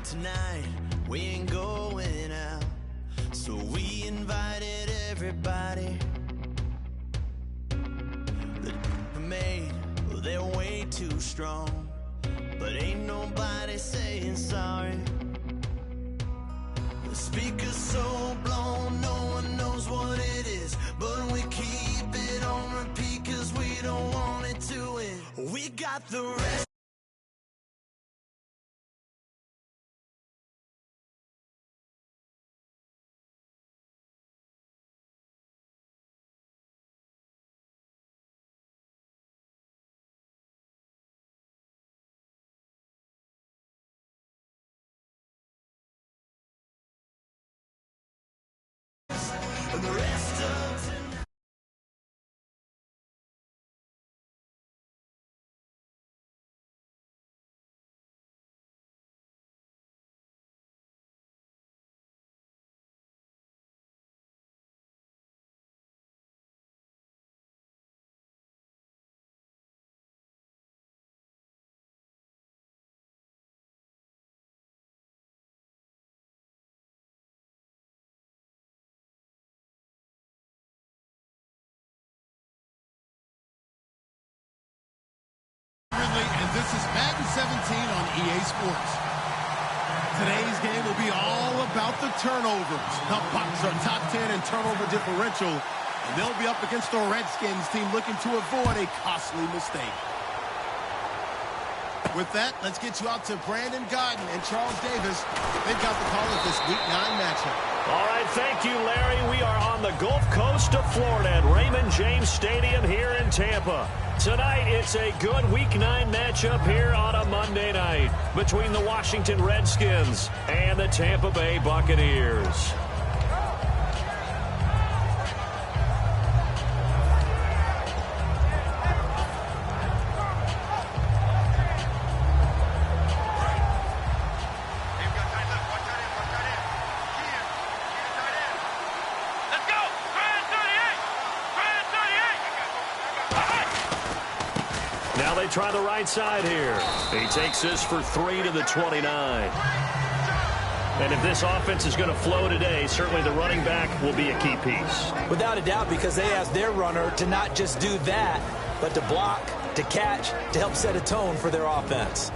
Tonight we ain't going out, so we invited everybody. The made, well, they're way too strong, but ain't nobody saying sorry. The speaker's so blown, no one knows what it is, but we keep it on repeat 'cause we don't want it to end. We got the rest. The rest of tonight. And this is Madden 17 on EA Sports. Today's game will be all about the turnovers. The Bucs are top 10 in turnover differential, and they'll be up against the Redskins team looking to avoid a costly mistake. With that, let's get you out to Brandon Godden and Charles Davis. They've got the call of this Week 9 matchup. All right, thank you, Larry. We are on the Gulf Coast of Florida at Raymond James Stadium here in Tampa. Tonight, it's a good Week 9 matchup here on a Monday night between the Washington Redskins and the Tampa Bay Buccaneers. Now they try the right side here. He takes this for 3 to the 29. And if this offense is going to flow today, certainly the running back will be a key piece. Without a doubt, because they asked their runner to not just do that, but to block, to catch, to help set a tone for their offense.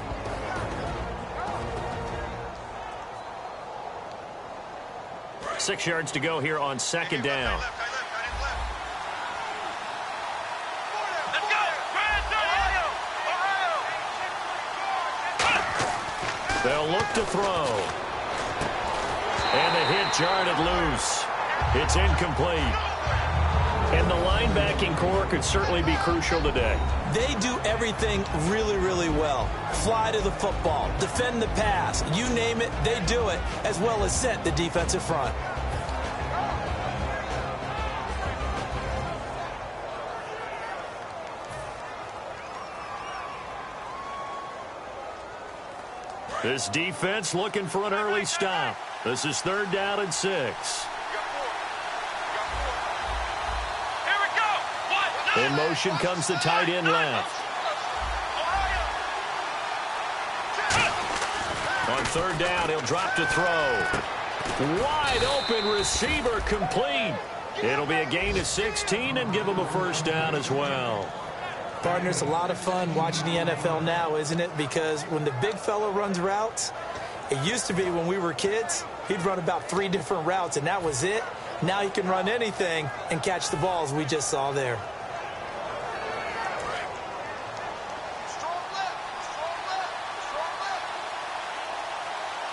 Six yards to go here on second down. They'll look to throw. And the hit jarred it loose. It's incomplete. And the linebacking core could certainly be crucial today. They do everything really, really well. Fly to the football, defend the pass, you name it, they do it, as well as set the defensive front. This defense looking for an early stop. This is 3rd down and 6. In motion comes the tight end left. On 3rd down, he'll drop to throw. Wide open receiver complete. It'll be a gain of 16 and give him a 1st down as well. Partner, it's a lot of fun watching the NFL now, isn't it? Because when the big fella runs routes, it used to be when we were kids, he'd run about 3 different routes, and that was it. Now he can run anything and catch the balls we just saw there.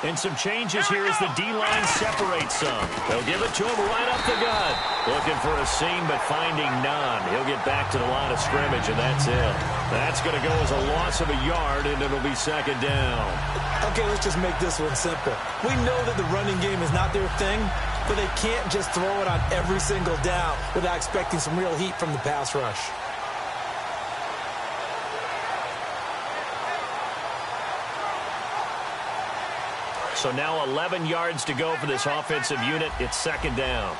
And some changes here as the D-line separates some. They'll give it to him right up the gut. Looking for a seam, but finding none. He'll get back to the line of scrimmage, and that's it. That's going to go as a loss of a yard, and it'll be second down. Okay, let's just make this one simple. We know that the running game is not their thing, but they can't just throw it on every single down without expecting some real heat from the pass rush. So now 11 yards to go for this offensive unit. It's second down.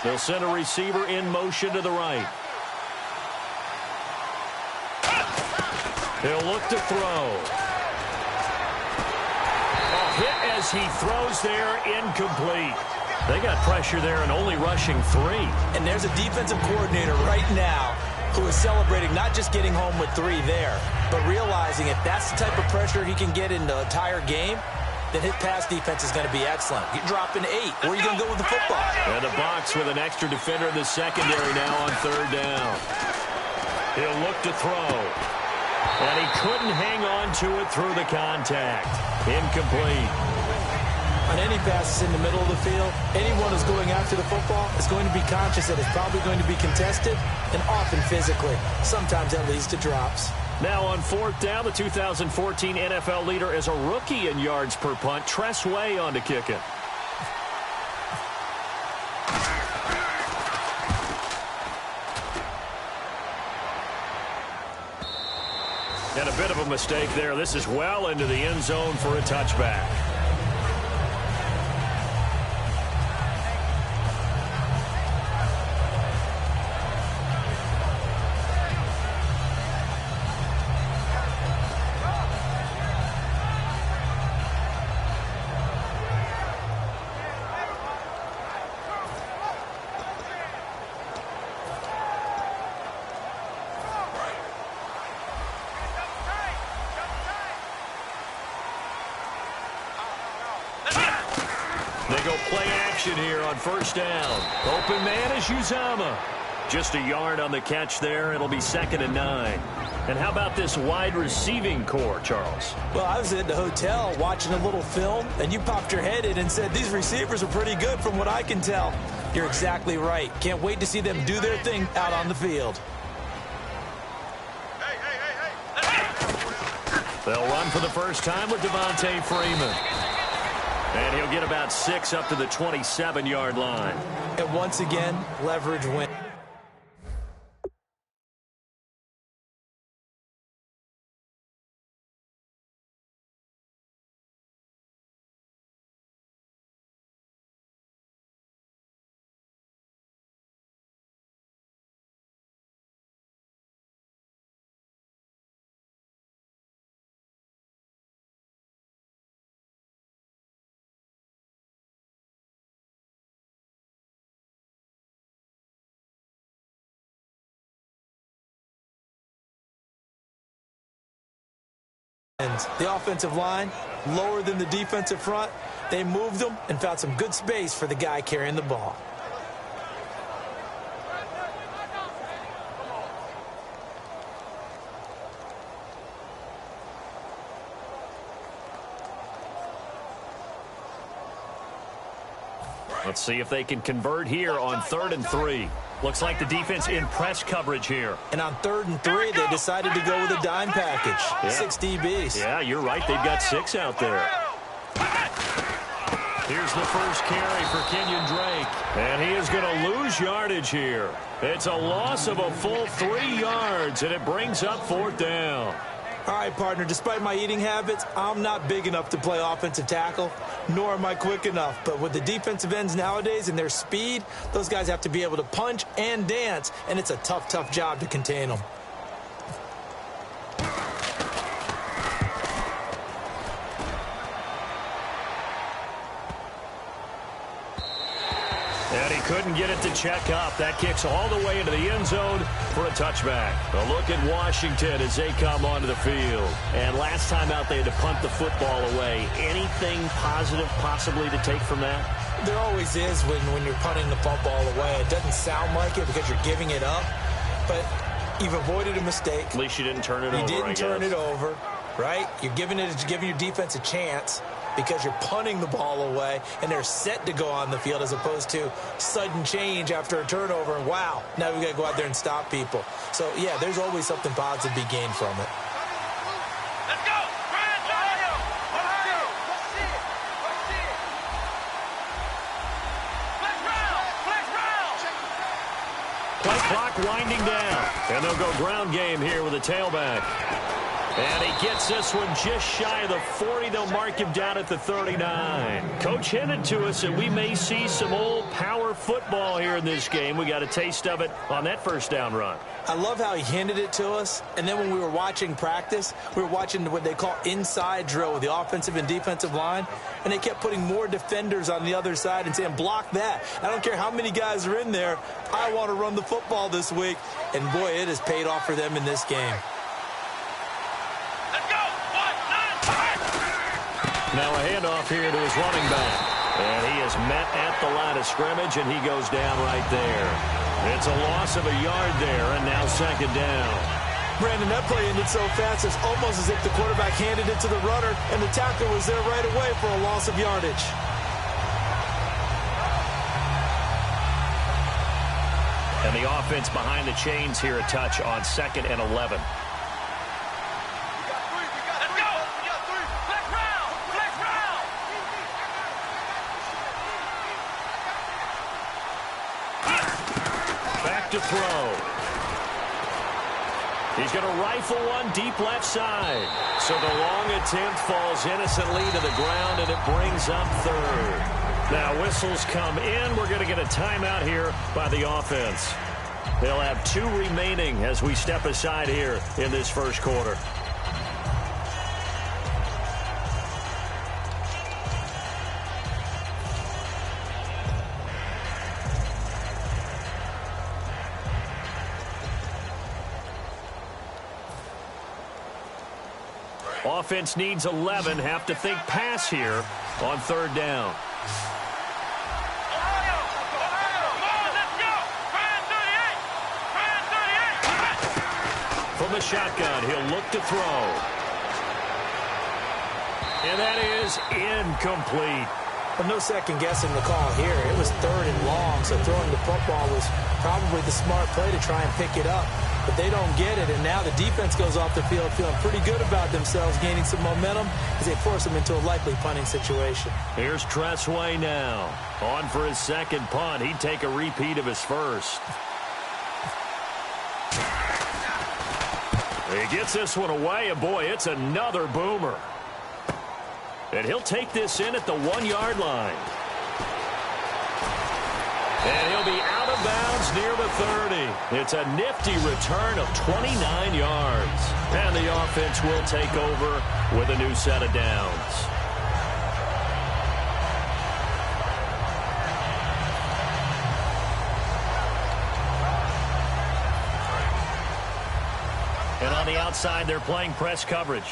They'll send a receiver in motion to the right. He'll look to throw. A hit as he throws there, incomplete. They got pressure there and only rushing 3. And there's a defensive coordinator right now who is celebrating not just getting home with 3 there, but realizing if that's the type of pressure he can get in the entire game, then his pass defense is going to be excellent. You're dropping 8. Where are you going to go with the football? And a box with an extra defender in the secondary now on third down. He'll look to throw. And he couldn't hang on to it through the contact. Incomplete. On any passes in the middle of the field, anyone who's going after the football is going to be conscious that it's probably going to be contested and often physically. Sometimes that leads to drops. Now on fourth down, the 2014 NFL leader is a rookie in yards per punt. Tress Way on to kick it. And a bit of a mistake there. This is well into the end zone for a touchback. They go play action here on first down. Open man is Uzama. Just a yard on the catch there. It'll be second and 9. And how about this wide receiving core, Charles? Well, I was at the hotel watching a little film, and you popped your head in and said, these receivers are pretty good from what I can tell. You're exactly right. Can't wait to see them do their thing out on the field. They'll run for the first time with Devontae Freeman. And he'll get about 6 up to the 27-yard line. And once again, leverage win. The offensive line, lower than the defensive front. They moved them and found some good space for the guy carrying the ball. Let's see if they can convert here on 3rd and 3. Looks like the defense in press coverage here. And on 3rd and 3, they decided to go with a dime package. Yeah. 6 DBs. Yeah, you're right. They've got 6 out there. Here's the first carry for Kenyon Drake. And he is going to lose yardage here. It's a loss of a full 3 yards, and it brings up 4th down. All right, partner, despite my eating habits, I'm not big enough to play offensive tackle, nor am I quick enough. But with the defensive ends nowadays and their speed, those guys have to be able to punch and dance, and it's a tough, tough job to contain them. And he couldn't get it to check up. That kicks all the way into the end zone for a touchback. A look at Washington as they come onto the field. And last time out, they had to punt the football away. Anything positive possibly to take from that? There always is when you're punting the football away. It doesn't sound like it because you're giving it up, but you've avoided a mistake. At least you didn't turn it over, You didn't turn it over, right? You're giving your defense a chance because you're punting the ball away, and they're set to go on the field as opposed to sudden change after a turnover, and wow, now we've got to go out there and stop people. So, yeah, there's always something positive to be gained from it. Let's go! Ohio! Ohio! Play clock winding down, and they'll go ground game here with a tailback. And he gets this one just shy of the 40. They'll mark him down at the 39. Coach hinted to us that we may see some old power football here in this game. We got a taste of it on that first down run. I love how he hinted it to us. And then when we were watching practice, we were watching what they call inside drill with the offensive and defensive line. And they kept putting more defenders on the other side and saying, block that. I don't care how many guys are in there. I want to run the football this week. And, boy, it has paid off for them in this game. Now a handoff here to his running back. And he is met at the line of scrimmage, and he goes down right there. It's a loss of a yard there, and now second down. Brandon, that play ended so fast, it's almost as if the quarterback handed it to the runner, and the tackle was there right away for a loss of yardage. And the offense behind the chains here a touch on 2nd and 11. To throw. He's going to rifle one deep left side. So the long attempt falls innocently to the ground, and it brings up 3rd. Now whistles come in. We're going to get a timeout here by the offense. They'll have 2 remaining as we step aside here in this first quarter. Offense needs 11. Have to think pass here on 3rd down. Ohio! Ohio! Come on, let's go! Brand 38! Brand 38! From the shotgun, he'll look to throw. And that is incomplete. But no second guessing the call here. It was 3rd and long, so throwing the football was probably the smart play to try and pick it up. But they don't get it, and now the defense goes off the field feeling pretty good about themselves, gaining some momentum as they force them into a likely punting situation. Here's Tressway now. On for his 2nd punt. He'd take a repeat of his first. He gets this one away, and boy, it's another boomer. And he'll take this in at the 1-yard line. And he'll be out of bounds near the 30. It's a nifty return of 29 yards. And the offense will take over with a new set of downs. And on the outside, they're playing press coverage.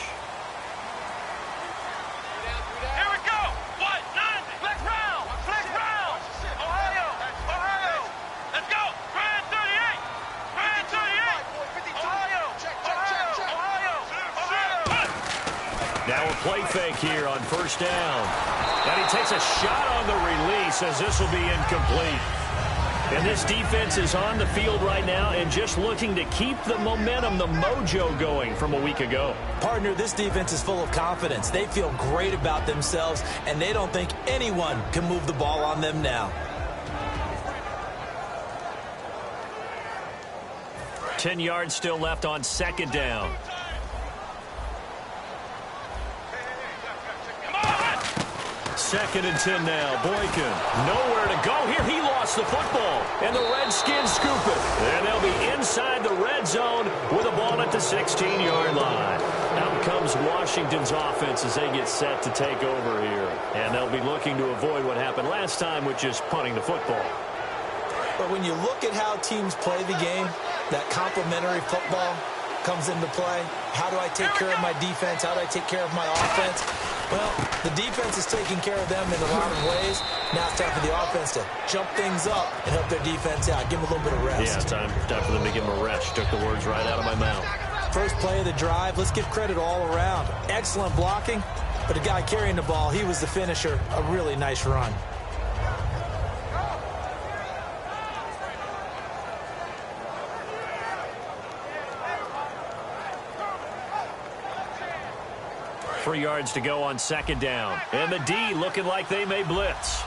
Now a play fake here on 1st down. And he takes a shot on the release as this will be incomplete. And this defense is on the field right now and just looking to keep the momentum, the mojo going from a week ago. Partner, this defense is full of confidence. They feel great about themselves, and they don't think anyone can move the ball on them now. 10 yards still left on 2nd down. Second and 10 now. Boykin, nowhere to go here. He lost the football, and the Redskins scoop it. And they'll be inside the red zone with a ball at the 16-yard line. Out comes Washington's offense as they get set to take over here. And they'll be looking to avoid what happened last time, which is punting the football. But when you look at how teams play the game, that complementary football comes into play. How do I take care of my defense? How do I take care of my offense? Well, the defense is taking care of them in a lot of ways. Now it's time for the offense to jump things up and help their defense out. Give them a little bit of rest. Yeah, it's time for them to give them a rest. Took the words right out of my mouth. First play of the drive, let's give credit all around. Excellent blocking, but the guy carrying the ball, he was the finisher. A really nice run. Three yards to go on second down. And the D looking like they may blitz.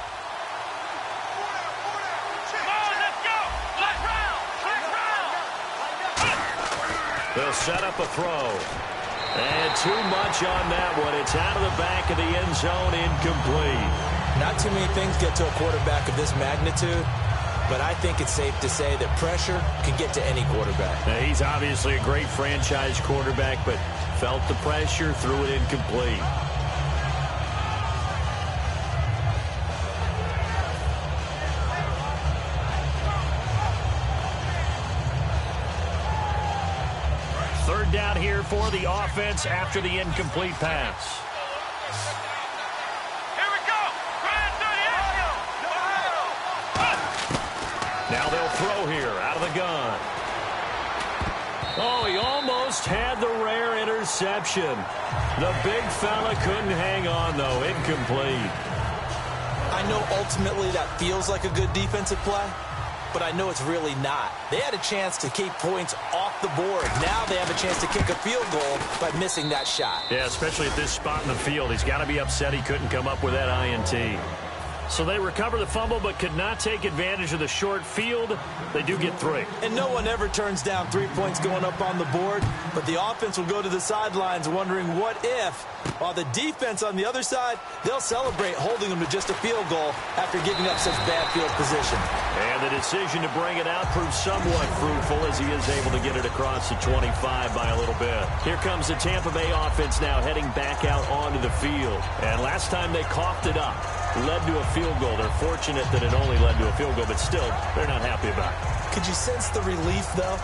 They'll set up a throw. And too much on that one. It's out of the back of the end zone, incomplete. Not too many things get to a quarterback of this magnitude, but I think it's safe to say that pressure can get to any quarterback. Now, he's obviously a great franchise quarterback, but felt the pressure, threw it incomplete. Third down here for the offense after the incomplete pass. Here we go. Now they'll throw here out of the gun. Oh, he almost had the rare interception. The big fella couldn't hang on, though. Incomplete. I know ultimately that feels like a good defensive play, but I know it's really not. They had a chance to keep points off the board. Now they have a chance to kick a field goal by missing that shot. Yeah, especially at this spot in the field. He's got to be upset he couldn't come up with that INT. So they recover the fumble but could not take advantage of the short field. They do get 3. And no one ever turns down 3 points going up on the board, but the offense will go to the sidelines wondering what if, while the defense on the other side, they'll celebrate holding them to just a field goal after giving up such bad field position. And the decision to bring it out proved somewhat fruitful as he is able to get it across the 25 by a little bit. Here comes the Tampa Bay offense now heading back out onto the field. And last time they coughed it up, led to a field goal. They're fortunate that it only led to a field goal, but still, they're not happy about it. Could you sense the relief, though,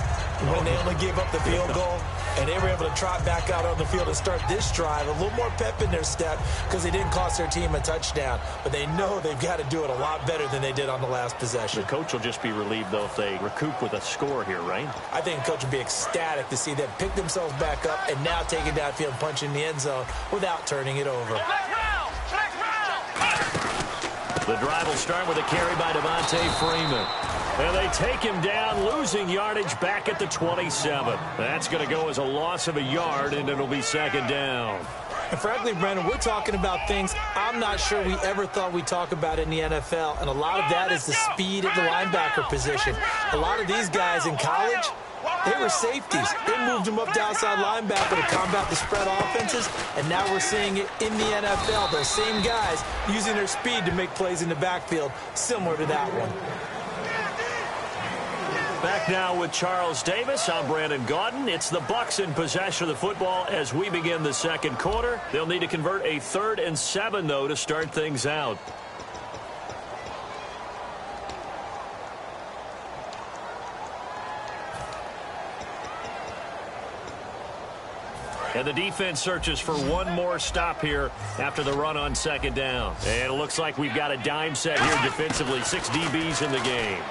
when they only gave up the field goal and they were able to trot back out on the field and start this drive? A little more pep in their step because they didn't cost their team a touchdown, but they know they've got to do it a lot better than they did on the last possession. The coach will just be relieved, though, if they recoup with a score here, right? I think the coach will be ecstatic to see them pick themselves back up and now take it downfield and punch in the end zone without turning it over. The drive will start with a carry by Devontae Freeman. And they take him down, losing yardage back at the 27. That's going to go as a loss of a yard, and it'll be second down. And frankly, Brandon, we're talking about things I'm not sure we ever thought we'd talk about in the NFL. And a lot of that is the speed at the linebacker position. A lot of these guys in college, they were safeties. They moved them up to outside linebacker to combat the spread offenses, and now we're seeing it in the NFL. Those same guys using their speed to make plays in the backfield, similar to that one. Back now with Charles Davis. I'm Brandon Gaudin. It's the Bucs in possession of the football as we begin the second quarter. They'll need to convert a 3rd and 7, though, to start things out. And the defense searches for one more stop here after the run on second down. And it looks like we've got a dime set here defensively. 6 DBs in the game.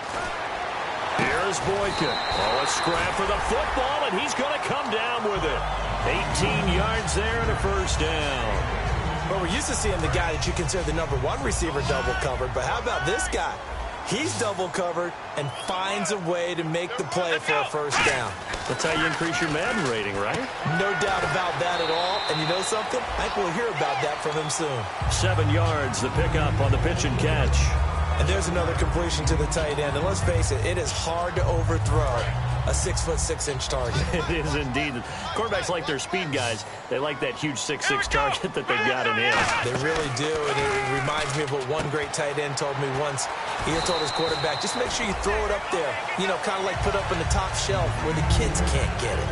Here's Boykin. Oh, a scrap for the football, and he's going to come down with it. 18 yards there and a first down. Well, we're used to seeing the guy that you consider the #1 receiver double covered, but how about this guy? He's double covered and finds a way to make the play for a first down. That's how you increase your Madden rating, right? No doubt about that at all. And you know something? I think we'll hear about that from him soon. 7 yards, the pickup on the pitch and catch. And there's another completion to the tight end. And let's face it, it is hard to overthrow a 6'6" target. It is indeed. Quarterbacks like their speed guys. They like that huge 6'6" target that they've got in him. They really do. And it reminds me of what one great tight end told me once. He had told his quarterback, just make sure you throw it up there. You know, kind of like put up in the top shelf where the kids can't get it.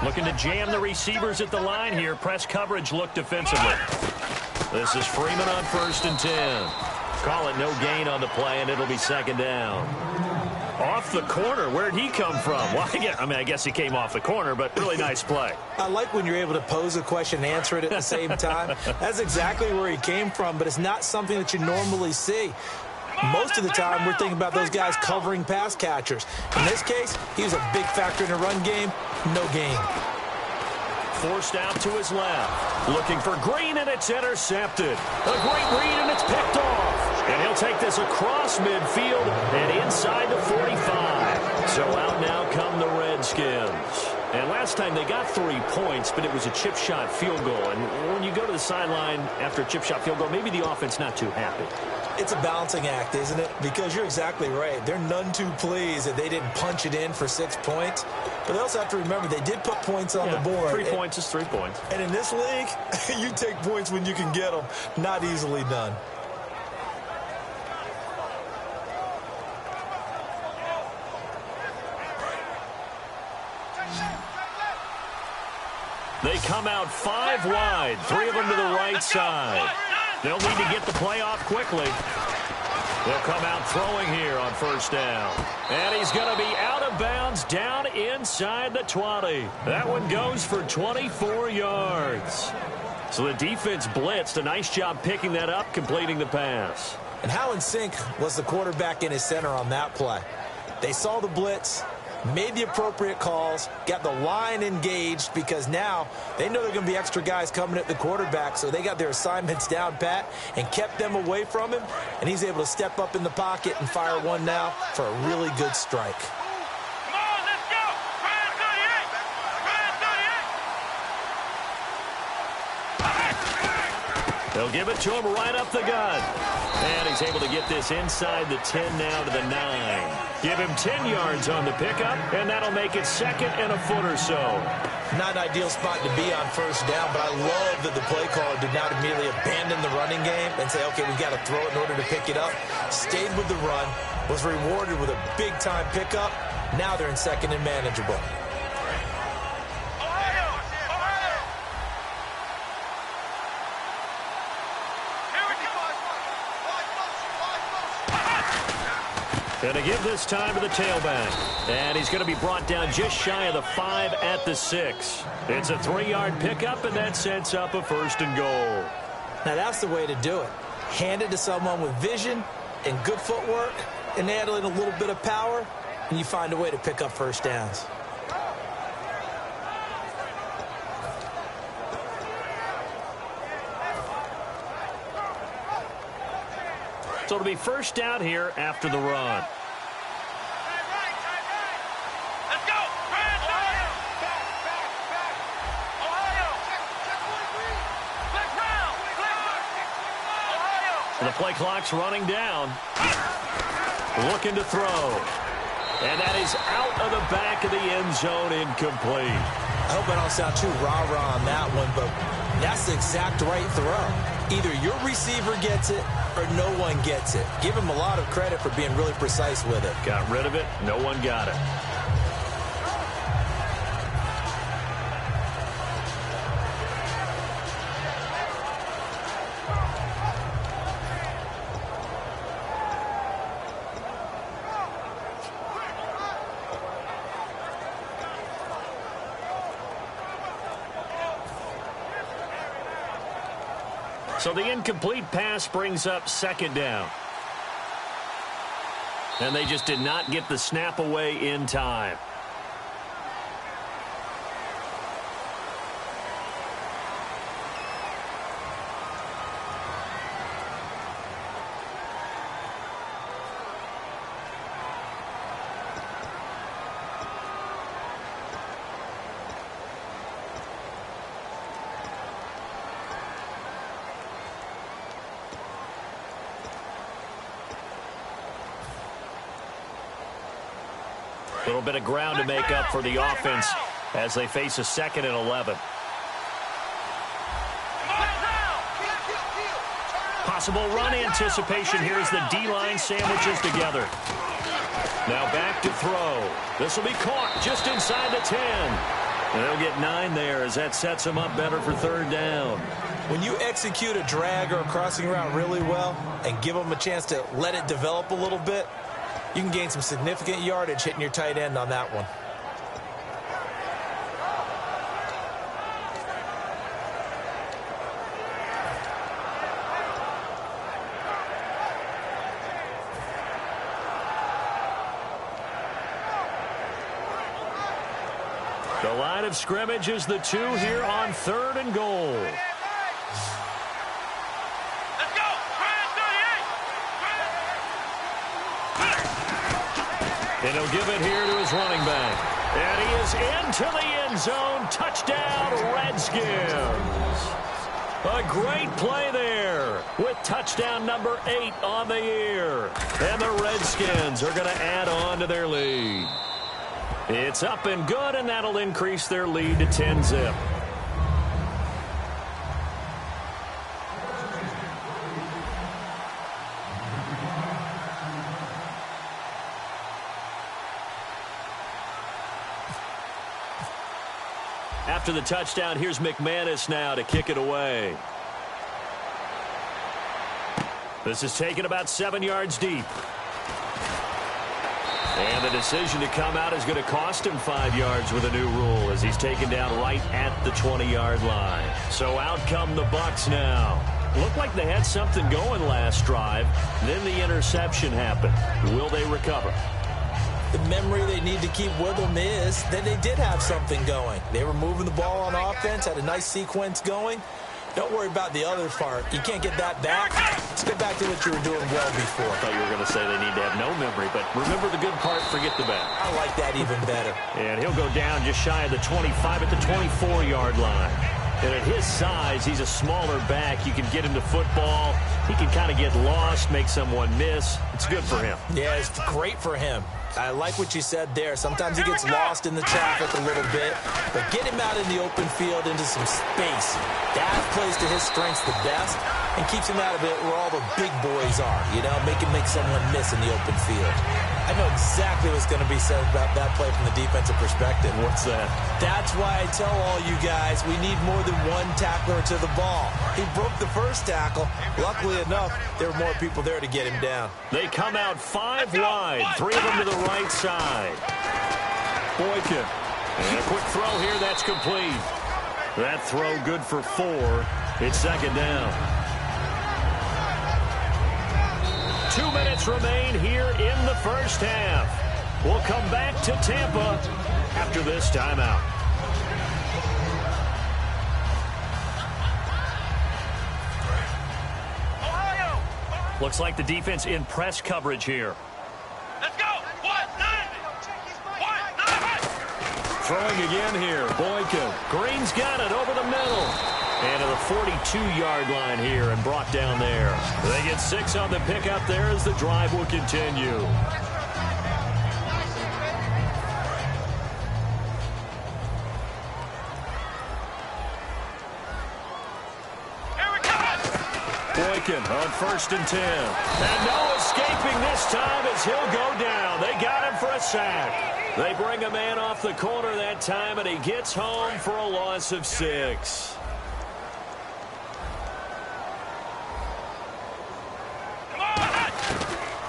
Looking to jam the receivers at the line here. Press coverage look defensively. This is Freeman on 1st and 10. Call it no gain on the play, and it'll be 2nd down. Off the corner. Where'd he come from? Well, I guess he came off the corner, but really nice play. I like when you're able to pose a question and answer it at the same time. That's exactly where he came from, but it's not something that you normally see. Most of the time, we're thinking about those guys covering pass catchers. In this case, he was a big factor in the run game. No gain. Forced out to his left. Looking for Green, and it's intercepted. A great read, and it's picked off. And he'll take this across midfield and inside the 45. So out now come the Redskins. And last time they got 3 points, but it was a chip shot field goal. And when you go to the sideline after a chip shot field goal, maybe the offense not too happy. It's a balancing act, isn't it? Because you're exactly right. They're none too pleased that they didn't punch it in for 6 points. But they also have to remember they did put points on the board. 3 points is 3 points. And in this league, you take points when you can get them. Not easily done. They come out 5 wide, 3 of them to the right side. They'll need to get the play off quickly. They'll come out throwing here on 1st down. And he's going to be out of bounds down inside the 20. That one goes for 24 yards. So the defense blitzed. A nice job picking that up, completing the pass. And how in sync was the quarterback in his center on that play? They saw the blitz, made the appropriate calls, got the line engaged, because now they know there are going to be extra guys coming at the quarterback, so they got their assignments down pat and kept them away from him, and he's able to step up in the pocket and fire one now for a really good strike. Come on, let's go! Brand 38! They'll give it to him right up the gut. And he's able to get this inside the 10 now to the 9. Give him 10 yards on the pickup, and that'll make it 2nd and a foot or so. Not an ideal spot to be on 1st down, but I love that the play caller did not immediately abandon the running game and say, okay, we've got to throw it in order to pick it up. Stayed with the run, was rewarded with a big-time pickup. Now they're in 2nd and manageable. Going to give this time to the tailback. And he's going to be brought down just shy of the 5 at the 6. It's a 3-yard pickup, and that sets up a 1st and goal. Now that's the way to do it. Hand it to someone with vision and good footwork, and add in a little bit of power, and you find a way to pick up 1st downs. So it'll be 1st down here after the run. Let's go! Brand 38! Ohio! Let's round! Ohio! The play clock's running down. Looking to throw. And that is out of the back of the end zone, incomplete. I hope I don't sound too rah-rah on that one, but that's the exact right throw. Either your receiver gets it or no one gets it. Give him a lot of credit for being really precise with it. Got rid of it. No one got it. So the incomplete pass brings up 2nd down. And they just did not get the snap away in time. A little bit of ground to make up for the offense as they face a 2nd and 11. Possible run anticipation here as the D-line sandwiches together. Now back to throw. This will be caught just inside the 10. And they'll get 9 there as that sets them up better for 3rd down. When you execute a drag or a crossing route really well and give them a chance to let it develop a little bit, you can gain some significant yardage hitting your tight end on that one. The line of scrimmage is the 2 here on 3rd and goal. Let's go. And he'll give it here to his running back. And he is into the end zone. Touchdown, Redskins. A great play there with touchdown number 8 on the year. And the Redskins are going to add on to their lead. It's up and good, and that'll increase their lead to 10-zip. After the touchdown, here's McManus now to kick it away. This is taken about 7 yards deep. And the decision to come out is going to cost him 5 yards with a new rule as he's taken down right at the 20-yard line. So out come the Bucs now. Looked like they had something going last drive. Then the interception happened. Will they recover? The memory they need to keep with them is that they did have something going. They were moving the ball on offense, had a nice sequence going. Don't worry about the other part. You can't get that back. Let's get back to what you were doing well before. I thought you were going to say they need to have no memory, but remember the good part, forget the bad. I like that even better. And he'll go down just shy of the 25 at the 24-yard line. And at his size, he's a smaller back. You can get him to football. He can kind of get lost, make someone miss. It's good for him. Yeah, it's great for him. I like what you said there. Sometimes he gets lost in the traffic a little bit, but get him out in the open field into some space. That plays to his strengths the best and keeps him out of it where all the big boys are, you know, make someone miss in the open field. I know exactly what's going to be said about that play from the defensive perspective. What's that? That's why I tell all you guys we need more than one tackler to the ball. He broke the first tackle. Luckily enough, there were more people there to get him down. They come out 5 wide, 3 of them to the right side. Boykin. And a quick throw here, that's complete. That throw good for 4. It's 2nd down. 2 minutes remain here in the first half. We'll come back to Tampa after this timeout. Looks like the defense in press coverage here. Let's go. 1-9. Throwing again here. Boykin. Green's got it over the middle. And to the 42-yard line here and brought down there. They get 6 on the pickup there as the drive will continue. Here we go. Boykin on 1st and 10. And no escaping this time as he'll go down. They got him for a sack. They bring a man off the corner that time, and he gets home for a loss of 6.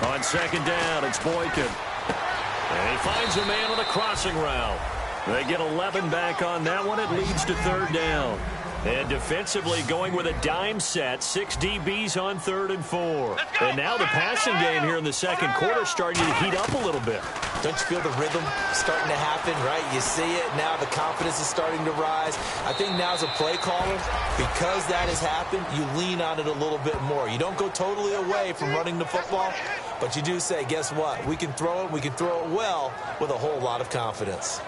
On 2nd down, it's Boykin. And he finds a man on a crossing route. They get 11 back on that one. It leads to 3rd down. And defensively going with a dime set. 6 DBs on 3rd and 4. And now the passing game here in the 2nd quarter starting to heat up a little bit. Don't you feel the rhythm starting to happen, right? You see it now. The confidence is starting to rise. I think now as a play caller, because that has happened, you lean on it a little bit more. You don't go totally away from running the football, but you do say, guess what? We can throw it. We can throw it well with a whole lot of confidence.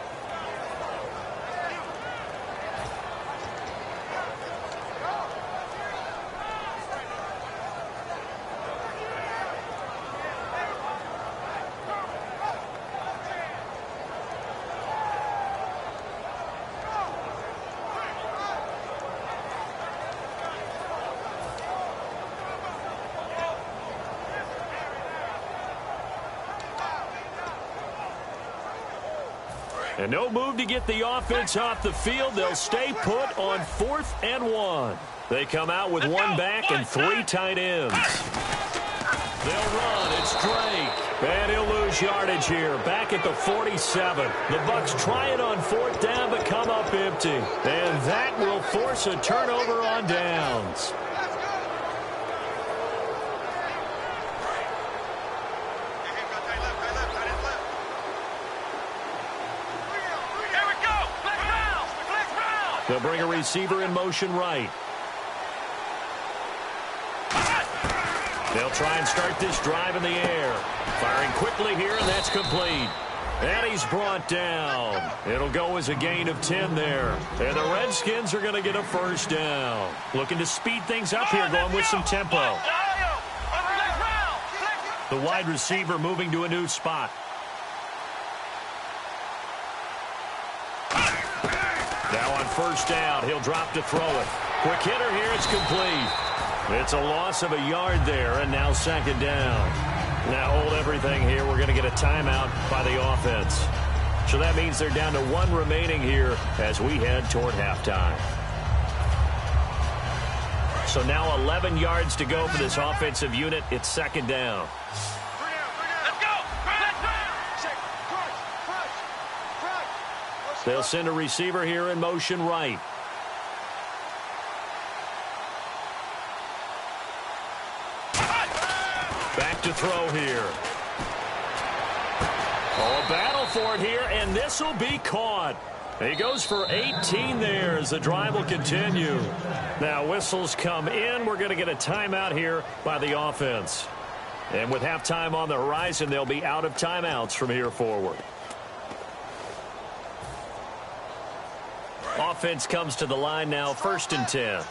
And no move to get the offense off the field. They'll stay put on 4th and 1. They come out with one back and 3 tight ends. They'll run. It's Drake. And he'll lose yardage here. Back at the 47. The Bucs try it on 4th down, but come up empty. And that will force a turnover on downs. They'll bring a receiver in motion right. They'll try and start this drive in the air. Firing quickly here, and that's complete. And he's brought down. It'll go as a gain of 10 there. And the Redskins are going to get a first down. Looking to speed things up here, going with some tempo. The wide receiver moving to a new spot. Now on first down, he'll drop to throw it. Quick hitter here, it's complete. It's a loss of a yard there, and now 2nd down. Now hold everything here. We're going to get a timeout by the offense. So that means they're down to 1 remaining here as we head toward halftime. So now 11 yards to go for this offensive unit. It's 2nd down. They'll send a receiver here in motion right. Back to throw here. Oh, a battle for it here, and this will be caught. He goes for 18 there as the drive will continue. Now whistles come in. We're going to get a timeout here by the offense. And with halftime on the horizon, they'll be out of timeouts from here forward. Offense comes to the line now, 1st and 10.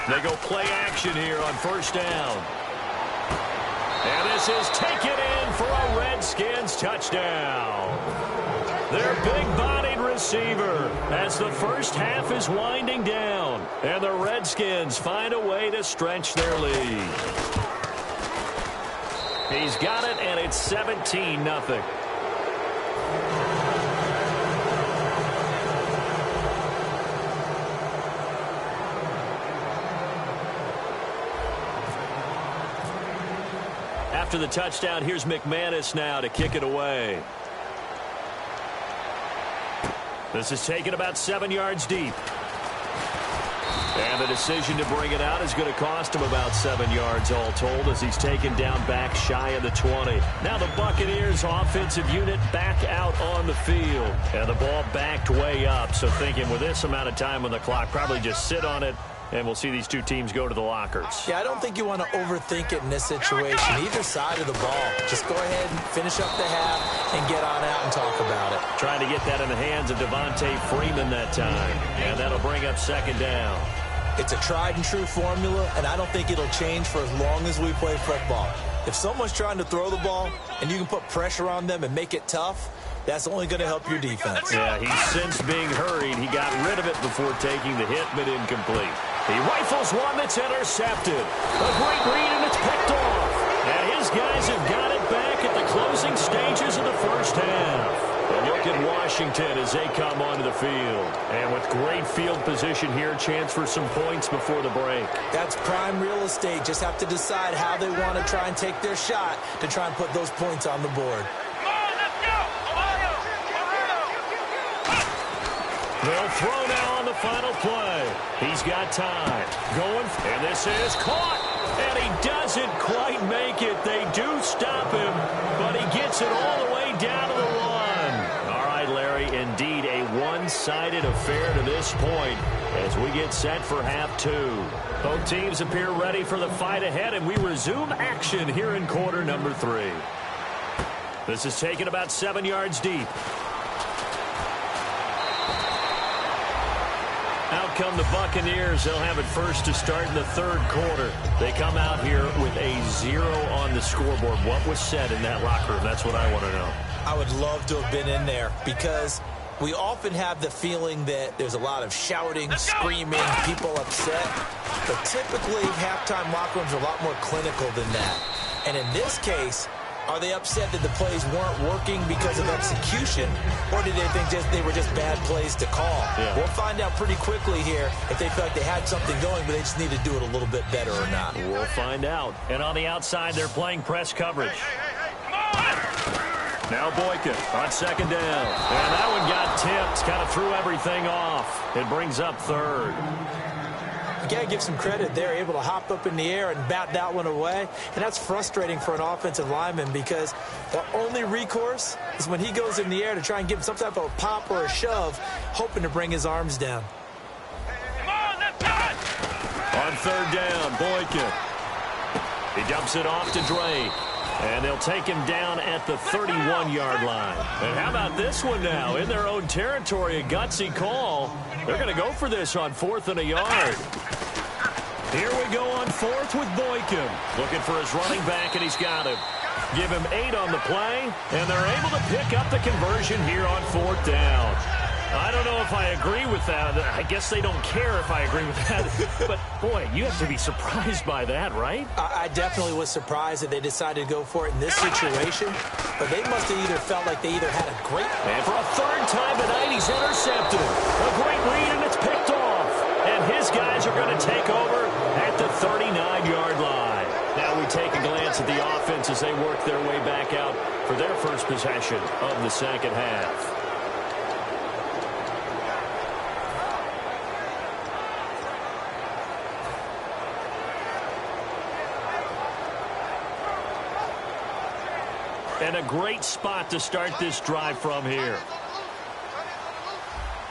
They go play action here on 1st down. And this is taken in for a Redskins touchdown. Their big-bodied receiver as the first half is winding down. And the Redskins find a way to stretch their lead. He's got it, and it's 17-0. After the touchdown, here's McManus now to kick it away. This is taken about 7 yards deep. And the decision to bring it out is going to cost him about 7 yards all told as he's taken down back shy of the 20. Now the Buccaneers offensive unit back out on the field. And the ball backed way up. So thinking with this amount of time on the clock, probably just sit on it. And we'll see these two teams go to the lockers. Yeah, I don't think you want to overthink it in this situation. Either side of the ball. Just go ahead and finish up the half and get on out and talk about it. Trying to get that in the hands of Devontae Freeman that time. And that'll bring up 2nd down. It's a tried and true formula, and I don't think it'll change for as long as we play football. If someone's trying to throw the ball and you can put pressure on them and make it tough, that's only going to help your defense. Yeah, he's since being hurried. He got rid of it before taking the hit, but incomplete. He rifles one that's intercepted. A great read, and it's picked off. And his guys have got it back at the closing stages of the first half. And look at Washington as they come onto the field. And with great field position here, chance for some points before the break. That's prime real estate. Just have to decide how they want to try and take their shot to try and put those points on the board. They'll throw now on the final play. He's got time. Going, and this is caught. And he doesn't quite make it. They do stop him, but he gets it all the way down to the run. All right, Larry, indeed a one-sided affair to this point as we get set for half 2. Both teams appear ready for the fight ahead, and we resume action here in quarter number 3. This is taken about 7 yards deep. Out come the Buccaneers. They'll have it first to start in the 3rd quarter. They come out here with a 0 on the scoreboard. What was said in that locker room? That's what I want to know. I would love to have been in there because we often have the feeling that there's a lot of shouting, screaming, people upset. But typically, halftime locker rooms are a lot more clinical than that. And in this case, are they upset that the plays weren't working because of execution, or did they think they were just bad plays to call? Yeah. We'll find out pretty quickly here if they feel like they had something going, but they just need to do it a little bit better or not. We'll find out. And on the outside, they're playing press coverage. Come on! Now Boykin on second down. And that one got tipped, kind of threw everything off. It brings up third. You got to give some credit. They're able to hop up in the air and bat that one away. And that's frustrating for an offensive lineman because the only recourse is when he goes in the air to try and give some type of a pop or a shove, hoping to bring his arms down. Come on, let's go! On third down, Boykin. He dumps it off to Drake. And they'll take him down at the 31-yard line. And how about this one now? In their own territory, a gutsy call. They're going to go for this on 4th and a yard. Here we go on 4th with Boykin. Looking for his running back, and he's got him. Give him 8 on the play, and they're able to pick up the conversion here on 4th down. I don't know if I agree with that. I guess they don't care if I agree with that. But, boy, you have to be surprised by that, right? I definitely was surprised that they decided to go for it in this situation. But they must have either felt like they either had a great... And for a third time tonight, he's intercepted. A great read, and it's picked off. And his guys are going to take over at the 39-yard line. Now we take a glance at the offense as they work their way back out for their first possession of the second half. And a great spot to start this drive from here.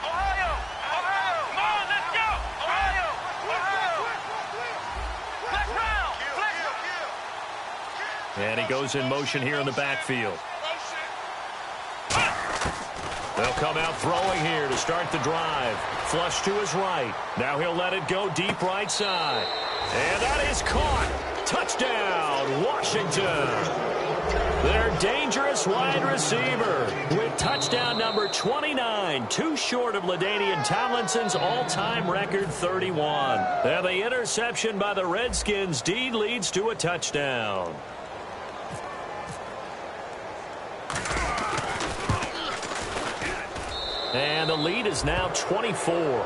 Ohio! Ohio! Come on, let's go! Ohio! Ohio! Flex round! Flex! And he goes in motion here in the backfield. They'll come out throwing here to start the drive. Flush to his right. Now he'll let it go deep right side. And that is caught. Touchdown, Washington. Their dangerous wide receiver with touchdown number 29, too short of LaDainian Tomlinson's all-time record 31. And the interception by the Redskins deed leads to a touchdown. And the lead is now 24.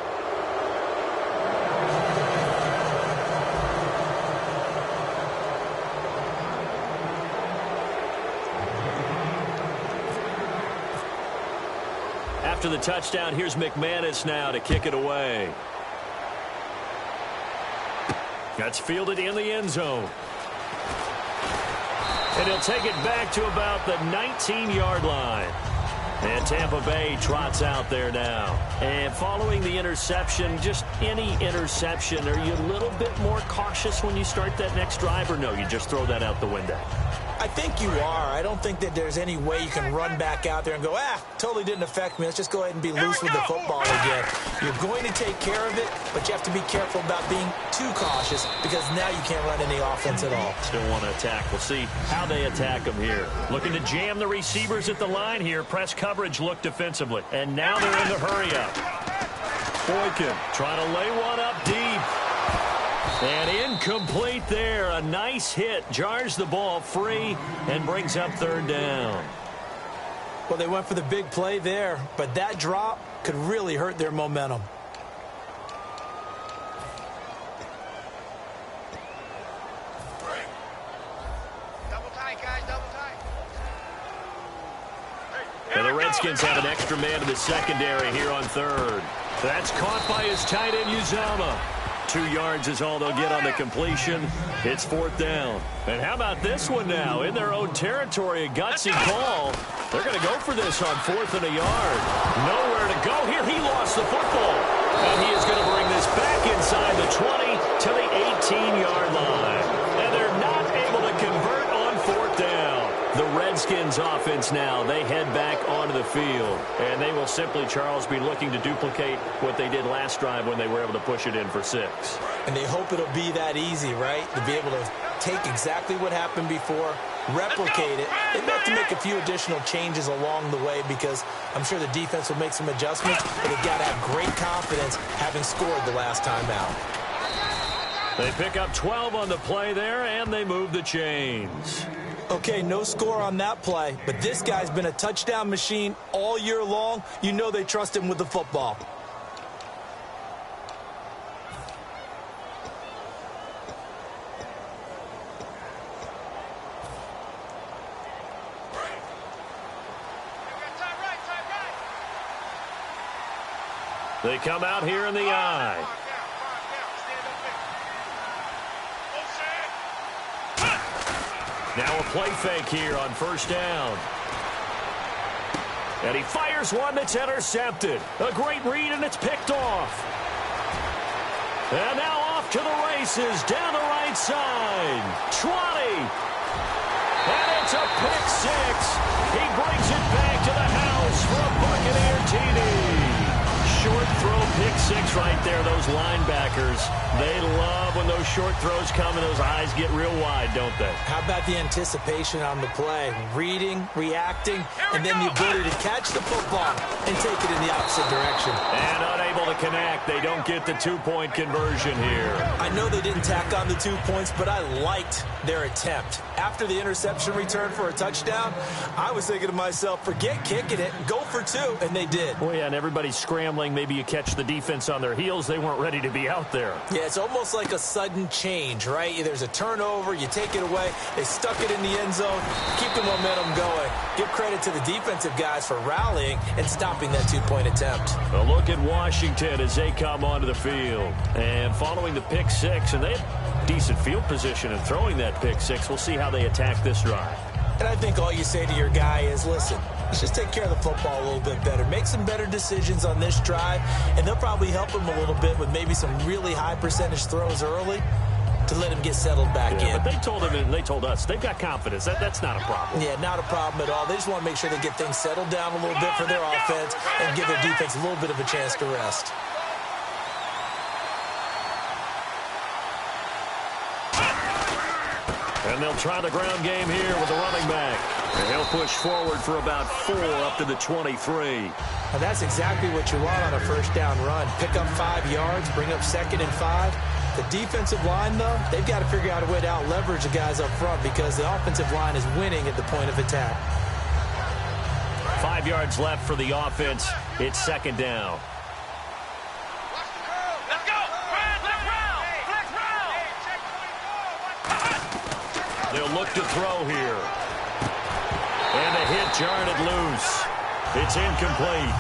After the touchdown, here's McManus now to kick it away. That's fielded in the end zone. And he'll take it back to about the 19-yard line. And Tampa Bay trots out there now. And following the interception, just any interception, are you a little bit more cautious when you start that next drive, or no, you just throw that out the window? I think you are. I don't think that there's any way you can run back out there and go, totally didn't affect me. Let's just go ahead and be loose with the football again. You're going to take care of it, but you have to be careful about being too cautious because now you can't run any offense at all. Still want to attack. We'll see how they attack them here. Looking to jam the receivers at the line here. Press coverage look defensively. And now they're in the hurry-up. Boykin trying to lay one up deep. And incomplete there. A nice hit. Jars the ball free and brings up third down. Well, they went for the big play there, but that drop could really hurt their momentum. Double tight, guys, double tight. And the Redskins have an extra man in the secondary here on third. That's caught by his tight end, Uzama. 2 yards is all they'll get on the completion. It's fourth down. And how about this one now? In their own territory, a gutsy call. They're going to go for this on 4th and a yard. Nowhere to go here. He lost the football. And he is going to bring this back inside the 20 to the 18-yard line. And they're not able to convert on 4th down. The Redskins offense now, they head back onto the field. And they will simply, Charles, be looking to duplicate what they did last drive when they were able to push it in for 6. And they hope it'll be that easy, right? To be able to take exactly what happened before, replicate it. They may have to make a few additional changes along the way because I'm sure the defense will make some adjustments, but they've got to have great confidence having scored the last time out. They pick up 12 on the play there, and they move the chains. Okay, no score on that play, but this guy's been a touchdown machine all year long. You know they trust him with the football. They come out here in the eye. Now a play fake here on first down. And he fires one that's intercepted. A great read, and it's picked off. And now off to the races down the right side. 20. And it's a pick six. He brings it back to the house for a Buccaneer TD. Short throw pick six right there. Those linebackers, they love when those short throws come and those eyes get real wide, don't they? How about the anticipation on the play? Reading, reacting, and then the ability to catch the football and take it in the opposite direction. And unable to connect. They don't get the two-point conversion here. I know they didn't tack on the 2 points, but I liked their attempt. After the interception return for a touchdown, I was thinking to myself, forget kicking it, go for two, and they did. Well, yeah, and everybody's scrambling. Maybe you catch the defense on their heels. They weren't ready to be out there. Yeah, it's almost like a sudden change, right? There's a turnover, you take it away, they stuck it in the end zone, keep the momentum going. Give credit to the defensive guys for rallying and stopping that two-point attempt. A look at Washington as they come onto the field. And following the pick six, and they have decent field position in throwing that pick six. We'll see how they attack this drive. And I think all you say to your guy is, listen, let's just take care of the football a little bit better. Make some better decisions on this drive, and they'll probably help him a little bit with maybe some really high percentage throws early to let him get settled back in. But they told him, and they told us, they've got confidence. That's not a problem. Yeah, not a problem at all. They just want to make sure they get things settled down a little bit for their offense and give their defense a little bit of a chance to rest. And they'll try the ground game here with the running back. And he'll push forward for about 4 up to the 23. And that's exactly what you want on a first down run. Pick up 5 yards, bring up 2nd and 5. The defensive line, though, they've got to figure out a way to out-leverage the guys up front because the offensive line is winning at the point of attack. 5 yards left for the offense. It's 2nd down. Let's go! Flex round! They'll look to throw here. And a hit jarred it loose. It's incomplete.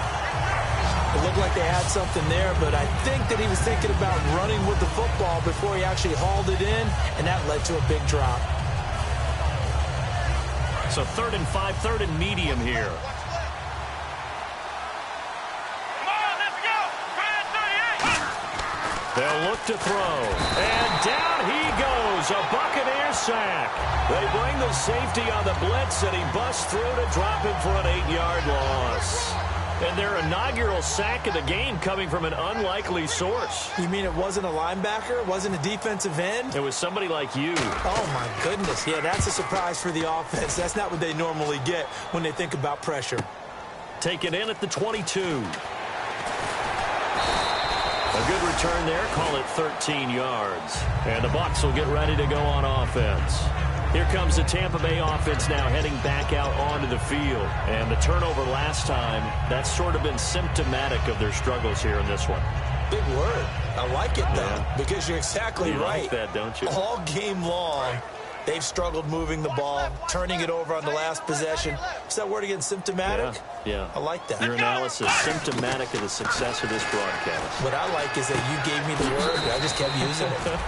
It looked like they had something there, but I think that he was thinking about running with the football before he actually hauled it in, and that led to a big drop. So 3rd and 5, 3rd and medium here. Come on, let's go! Brad 38! They'll look to throw. And down he goes. A Buccaneer sack. They bring the safety on the blitz, and he busts through to drop him for an 8-yard loss. And their inaugural sack of the game coming from an unlikely source. You mean it wasn't a linebacker? It wasn't a defensive end? It was somebody like you. Oh, my goodness. Yeah, that's a surprise for the offense. That's not what they normally get when they think about pressure. Take it in at the 22. A good return there. Call it 13 yards. And the Bucs will get ready to go on offense. Here comes the Tampa Bay offense now heading back out onto the field. And the turnover last time, that's sort of been symptomatic of their struggles here in this one. Big word. I like it, though, because you're exactly right. You like that, don't you? All game long, they've struggled moving the ball, turning it over on the last possession. Is that word again, symptomatic? Yeah. I like that. Your analysis, symptomatic of the success of this broadcast. What I like is that you gave me the word, and I just kept using it.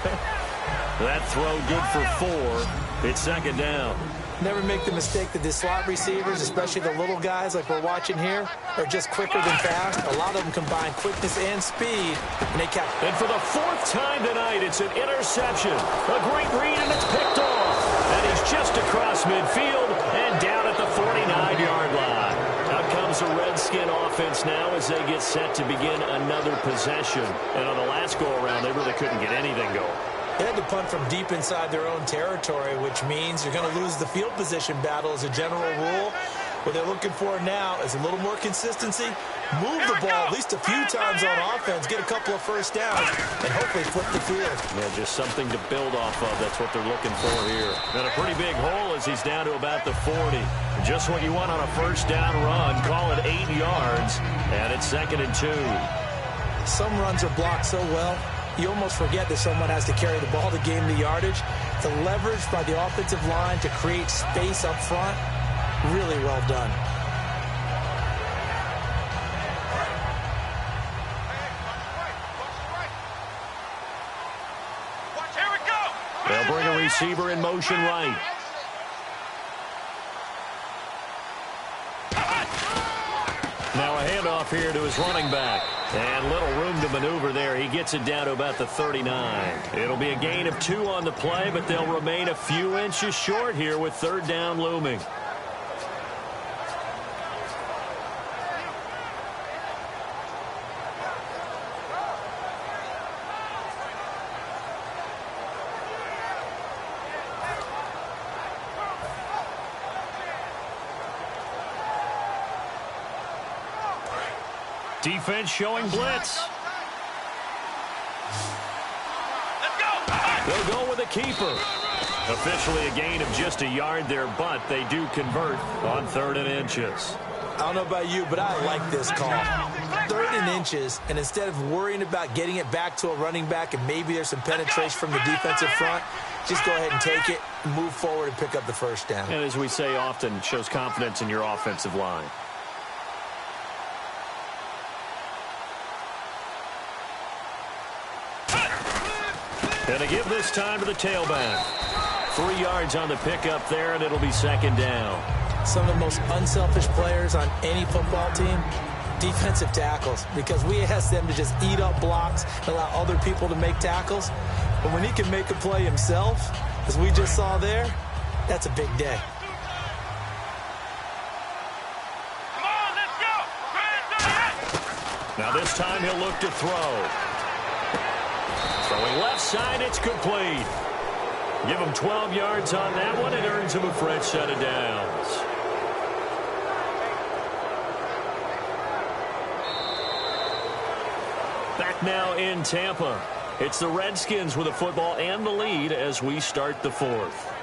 That throw good for 4. It's 2nd down. Never make the mistake that the slot receivers, especially the little guys like we're watching here, are just quicker than fast. A lot of them combine quickness and speed, and they catch. And for the 4th time tonight, it's an interception. A great read, and it's picked off. And he's just across midfield and down at the 49-yard line. Out comes the Redskin offense now as they get set to begin another possession. And on the last go-around, they really couldn't get anything going. They had to punt from deep inside their own territory, which means you're going to lose the field position battle as a general rule. What they're looking for now is a little more consistency, move the ball at least a few times on offense, get a couple of first downs, and hopefully flip the field. Yeah, just something to build off of. That's what they're looking for here. And a pretty big hole as he's down to about the 40. Just what you want on a first down run. Call it 8 yards, and it's 2nd and 2. Some runs are blocked so well, you almost forget that someone has to carry the ball to gain the yardage. The leverage by the offensive line to create space up front, really well done. Here we go. They'll bring a receiver in motion right. Now a handoff here to his running back. And little room to maneuver there. He gets it down to about the 39. It'll be a gain of 2 on the play, but they'll remain a few inches short here with 3rd down looming. Defense showing blitz. Let's go. They'll go with a keeper. Officially a gain of just a yard there, but they do convert on 3rd and inches. I don't know about you, but I like this call. 3rd and inches, and instead of worrying about getting it back to a running back and maybe there's some penetration from the defensive front, just go ahead and take it, move forward, and pick up the first down. And as we say often, it shows confidence in your offensive line. And to give this time to the tailback. 3 yards on the pickup there, and it'll be 2nd down. Some of the most unselfish players on any football team, defensive tackles, because we ask them to just eat up blocks and allow other people to make tackles. But when he can make a play himself, as we just saw there, that's a big day. Come on, let's go. Now this time he'll look to throw. Throwing left side, it's complete. Give him 12 yards on that one. It earns him a fresh set of downs. Back now in Tampa. It's the Redskins with the football and the lead as we start the 4th.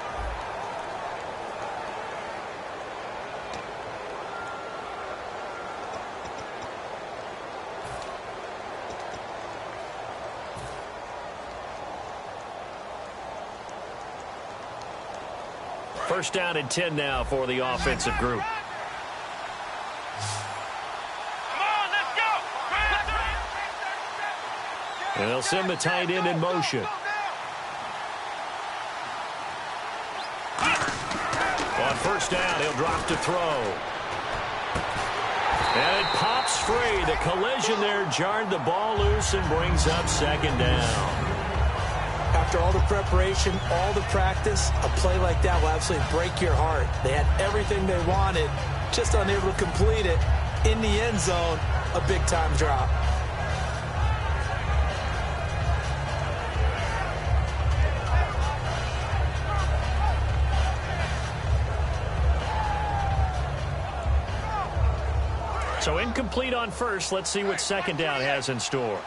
First down and 10 now for the offensive group. Come on, let's go. And they'll send the tight end in motion. On first down, he'll drop to throw. And it pops free. The collision there jarred the ball loose and brings up 2nd down. After all the preparation, all the practice, a play like that will absolutely break your heart. They had everything they wanted, just unable to complete it. In the end zone, a big-time drop. So incomplete on first. Let's see what 2nd down has in store.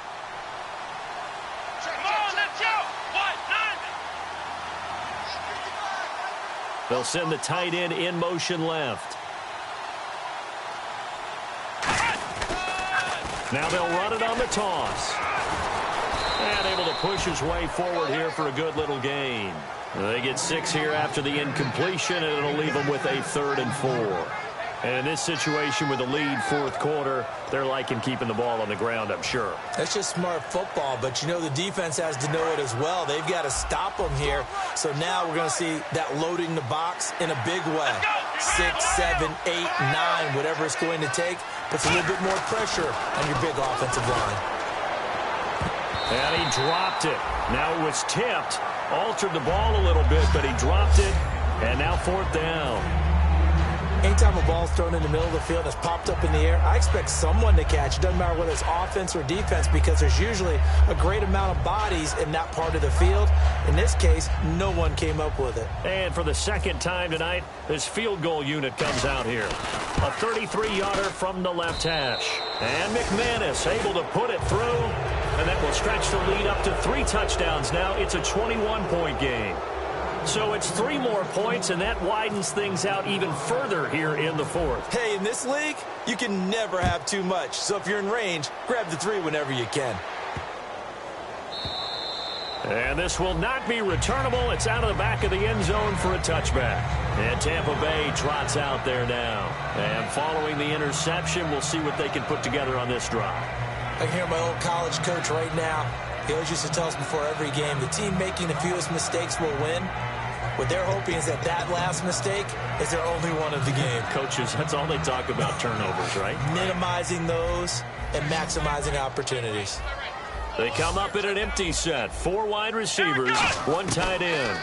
They'll send the tight end in motion left. Now they'll run it on the toss. And able to push his way forward here for a good little gain. They get 6 here after the incompletion, and it'll leave them with a 3rd and 4. And in this situation with the lead 4th quarter, they're liking keeping the ball on the ground, I'm sure. That's just smart football, but you know the defense has to know it as well. They've got to stop them here. So now we're going to see that loading the box in a big way. 6, 7, 8, 9, whatever it's going to take, puts a little bit more pressure on your big offensive line. And he dropped it. Now it was tipped, altered the ball a little bit, but he dropped it, and now 4th down. Anytime a ball's thrown in the middle of the field that's popped up in the air, I expect someone to catch. It doesn't matter whether it's offense or defense because there's usually a great amount of bodies in that part of the field. In this case, no one came up with it. And for the second time tonight, this field goal unit comes out here. A 33-yarder from the left hash. And McManus able to put it through, and that will stretch the lead up to 3 touchdowns now. It's a 21-point game. So it's 3 more points, and that widens things out even further here in the fourth. Hey, in this league, you can never have too much. So if you're in range, grab the 3 whenever you can. And this will not be returnable. It's out of the back of the end zone for a touchback. And Tampa Bay trots out there now. And following the interception, we'll see what they can put together on this drive. I can hear my old college coach right now. He always used to tell us before every game, the team making the fewest mistakes will win. What they're hoping is that last mistake is their only one of the game. Coaches, that's all they talk about, turnovers, right? Minimizing those and maximizing opportunities. They come up in an empty set. 4 wide receivers, 1 tight end.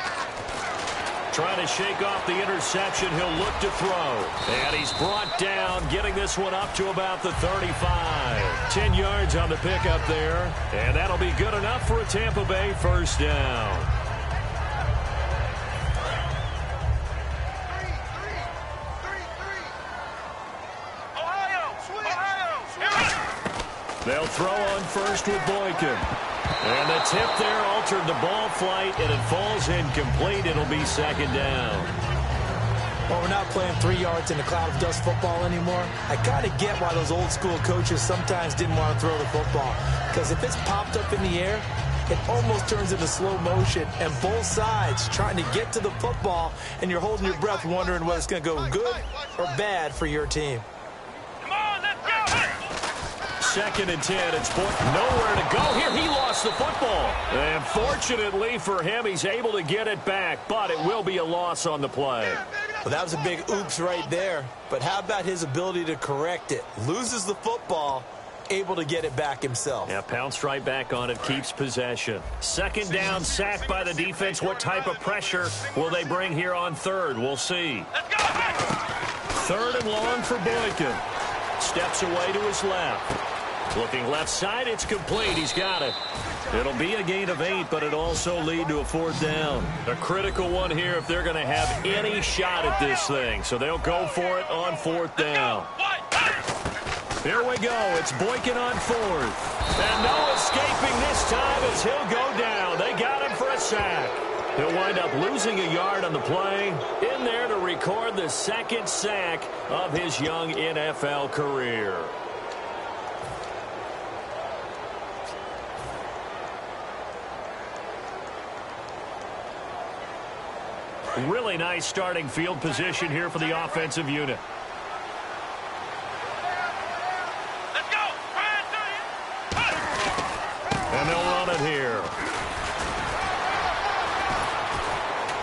Trying to shake off the interception. He'll look to throw. And he's brought down, getting this one up to about the 35. 10 yards on the pickup there. And that'll be good enough for a Tampa Bay first down. They'll throw on first with Boykin. And the tip there altered the ball flight, and it falls incomplete. It'll be second down. Well, we're not playing 3 yards in a cloud of dust football anymore. I kind of get why those old school coaches sometimes didn't want to throw the football. Because if it's popped up in the air, it almost turns into slow motion. And both sides trying to get to the football, and you're holding your breath wondering whether it's going to go good or bad for your team. Come on, let's go! 2nd and 10. It's nowhere to go. Here he lost the football. And fortunately for him, he's able to get it back. But it will be a loss on the play. Well, that was a big oops right there. But how about his ability to correct it? Loses the football, able to get it back himself. Yeah, pounced right back on it, keeps possession. 2nd down, sacked by the defense. What type of pressure will they bring here on 3rd? We'll see. Let's go! 3rd and long for Boykin. Steps away to his left. Looking left side, it's complete. He's got it. It'll be a gain of 8, but it also lead to a 4th down. A critical one here if they're going to have any shot at this thing. So they'll go for it on 4th down. Here we go. It's Boykin on 4th. And no escaping this time as he'll go down. They got him for a sack. He'll wind up losing a yard on the play. In there to record the 2nd sack of his young NFL career. Really nice starting field position here for the offensive unit. Let's go! And they'll run it here.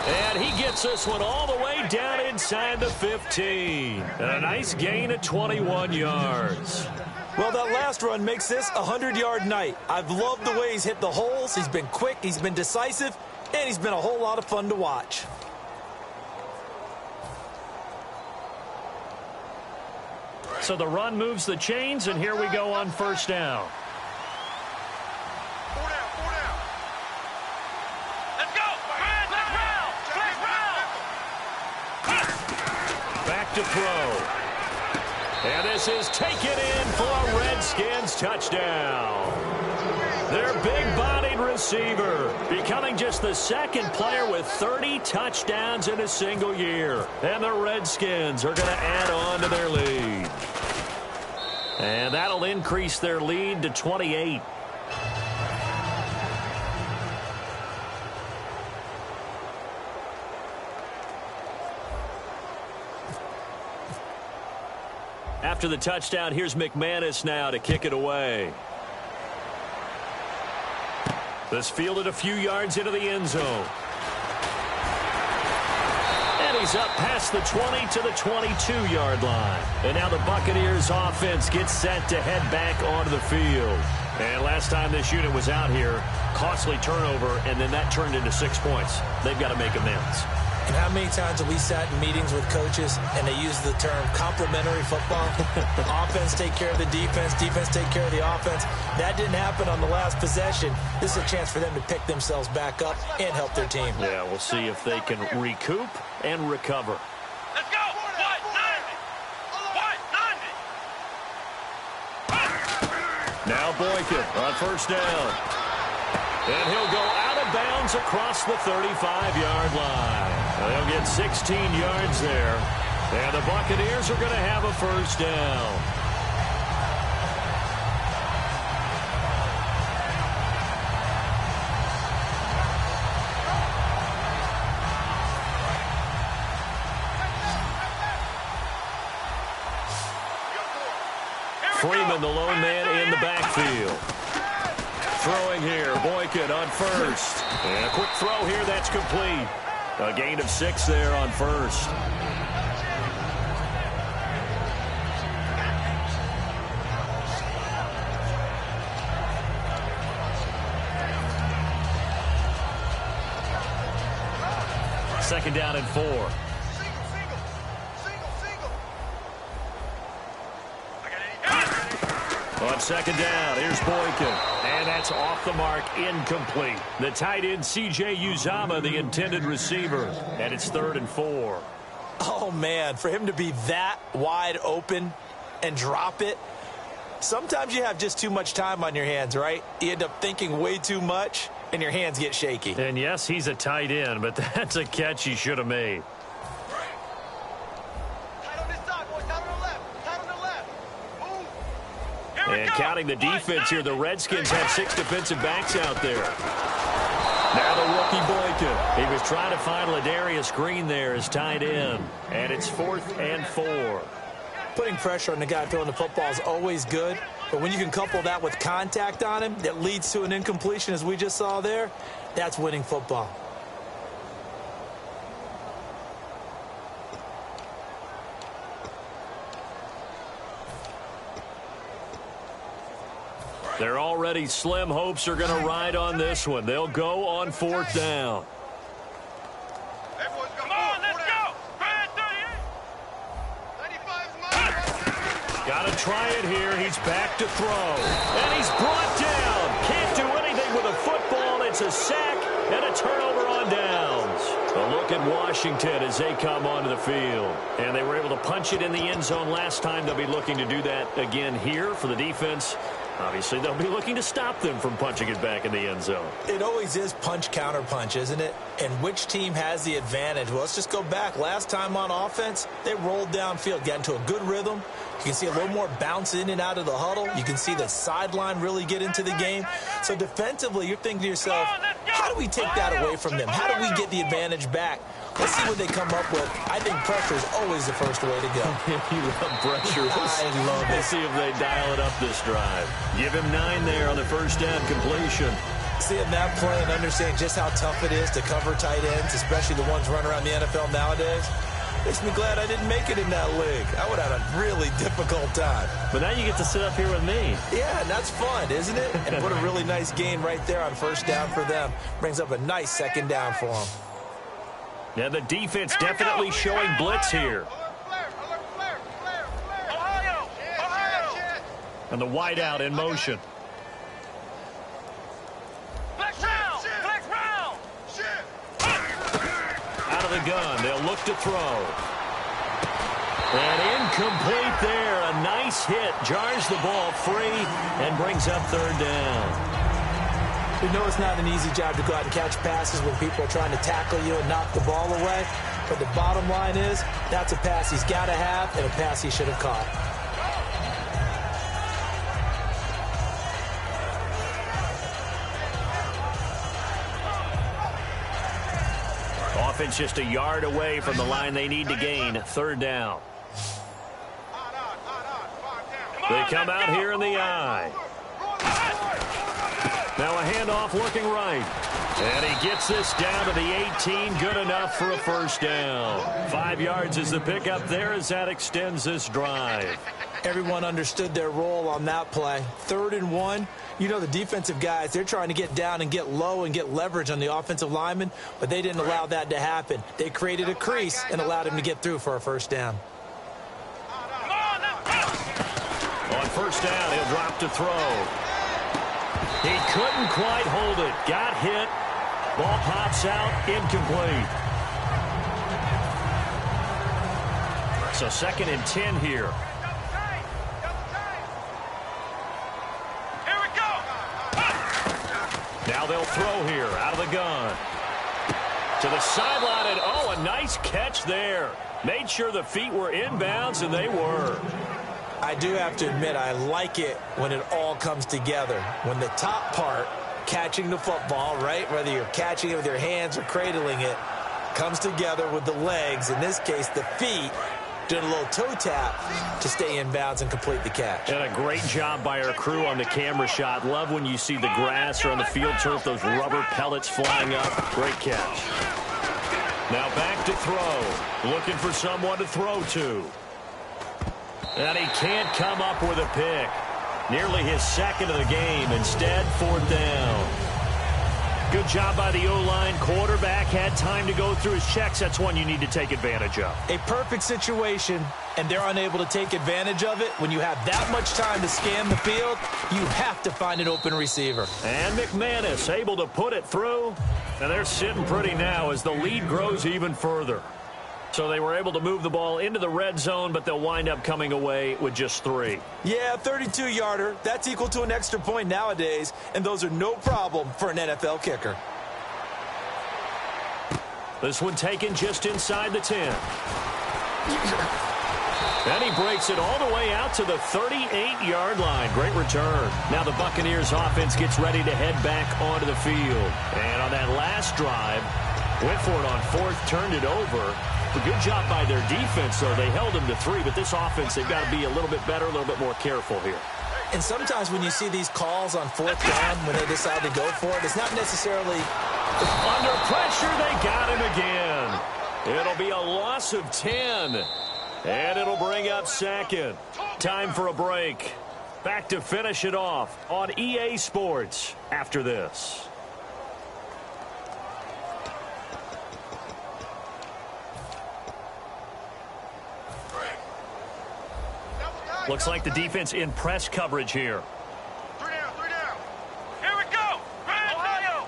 And he gets this one all the way down inside the 15. And a nice gain of 21 yards. Well, that last run makes this a 100-yard night. I've loved the way he's hit the holes. He's been quick, he's been decisive, and he's been a whole lot of fun to watch. So the run moves the chains, and here we go on 1st down. 4 down, 4 down. Let's go! Back to throw. And this is taken in for a Redskins touchdown. Their big-bodied receiver becoming just the 2nd player with 30 touchdowns in a single year. And the Redskins are going to add on to their lead. And that'll increase their lead to 28. After the touchdown, here's McManus now to kick it away. This fielded a few yards into the end zone. And he's up past the 20 to the 22-yard line. And now the Buccaneers offense gets set to head back onto the field. And last time this unit was out here, costly turnover, and then that turned into 6 points. They've got to make amends. And how many times have we sat in meetings with coaches and they use the term complementary football? Offense take care of the defense, defense take care of the offense. That didn't happen on the last possession. This is a chance for them to pick themselves back up and help their team. Yeah, we'll see if they can recoup and recover. Let's go! What? 90! Now Boykin on first down. And he'll go out of bounds across the 35-yard line. They'll get 16 yards there. And the Buccaneers are going to have a first down. Freeman, the lone man in the backfield. Throwing here, Boykin on first. And a quick throw here, that's complete. A gain of 6 there on first. Second down and 4. On second down, here's Boykin. And that's off the mark, incomplete. The tight end, C.J. Uzomah, the intended receiver. And it's 3rd and 4. Oh, man, for him to be that wide open and drop it, sometimes you have just too much time on your hands, right? You end up thinking way too much, and your hands get shaky. And, yes, he's a tight end, but that's a catch he should have made. And counting the defense here, the Redskins have 6 defensive backs out there. Now the rookie Boykin. He was trying to find Ladarius Green there as tight end. And it's 4th and 4. Putting pressure on the guy throwing the football is always good. But when you can couple that with contact on him that leads to an incompletion, as we just saw there, that's winning football. They're already slim hopes are going to ride on this one. They'll go on 4th down. Come on, let's go! Got to try it here. He's back to throw. And he's brought down. Can't do anything with a football. It's a sack and a turnover on downs. A look at Washington as they come onto the field. And they were able to punch it in the end zone last time. They'll be looking to do that again here for the defense. Obviously, they'll be looking to stop them from punching it back in the end zone. It always is punch, counter punch, isn't it? And which team has the advantage? Well, let's just go back. Last time on offense, they rolled downfield, got into a good rhythm. You can see a little more bounce in and out of the huddle. You can see the sideline really get into the game. So defensively, you're thinking to yourself, how do we take that away from them? How do we get the advantage back? Let's see what they come up with. I think pressure is always the first way to go. You love pressure. I love it. Let's see if they dial it up this drive. Give him 9 there on the first down completion. Seeing that play and understanding just how tough it is to cover tight ends, especially the ones running around the NFL nowadays, makes me glad I didn't make it in that league. I would have a really difficult time. But now you get to sit up here with me. Yeah, and that's fun, isn't it? And what a really nice gain right there on first down for them. Brings up a nice second down for them. Now the defense definitely showing blitz here. And the wideout in motion. Out of the gun, they'll look to throw. And incomplete there. A nice hit. Jars the ball free and brings up 3rd down. We know it's not an easy job to go out and catch passes when people are trying to tackle you and knock the ball away. But the bottom line is, that's a pass he's got to have and a pass he should have caught. Offense just a yard away from the line they need to gain. 3rd down. They come out here in the eye. Now a handoff looking right. And he gets this down to the 18. Good enough for a first down. 5 yards is the pickup there as that extends this drive. Everyone understood their role on that play. 3rd and 1. You know the defensive guys, they're trying to get down and get low and get leverage on the offensive lineman, but they didn't allow that to happen. They created a crease and allowed him to get through for a first down. On first down, he'll drop to throw. He couldn't quite hold it. Got hit. Ball pops out, incomplete. So 2nd and 10 here. Here we go. Now they'll throw here out of the gun. To the sideline, and oh, a nice catch there. Made sure the feet were inbounds, and they were. I do have to admit, I like it when it all comes together. When the top part, catching the football, right, whether you're catching it with your hands or cradling it, comes together with the legs, in this case the feet, doing a little toe tap to stay in bounds and complete the catch. And a great job by our crew on the camera shot. Love when you see the grass or on the field turf, those rubber pellets flying up. Great catch. Now back to throw. Looking for someone to throw to. And he can't come up with a pick. Nearly his 2nd of the game. Instead, 4th down. Good job by the O-line. Quarterback had time to go through his checks. That's one you need to take advantage of. A perfect situation, and they're unable to take advantage of it. When you have that much time to scan the field, you have to find an open receiver. And McManus able to put it through. And they're sitting pretty now as the lead grows even further. So they were able to move the ball into the red zone, but they'll wind up coming away with just 3. Yeah, 32-yarder. That's equal to an extra point nowadays, and those are no problem for an NFL kicker. This one taken just inside the 10. And he breaks it all the way out to the 38-yard line. Great return. Now the Buccaneers offense gets ready to head back onto the field. And on that last drive, went for it on 4th, turned it over. A good job by their defense, though. They held him to 3, but this offense, they've got to be a little bit better, a little bit more careful here. And sometimes when you see these calls on 4th down, when they decide to go for it, it's not necessarily... Under pressure, they got him again. It'll be a loss of 10. And it'll bring up 2nd. Time for a break. Back to finish it off on EA Sports after this. Looks like the defense in press coverage here. 3 down. Here we go. Ohio.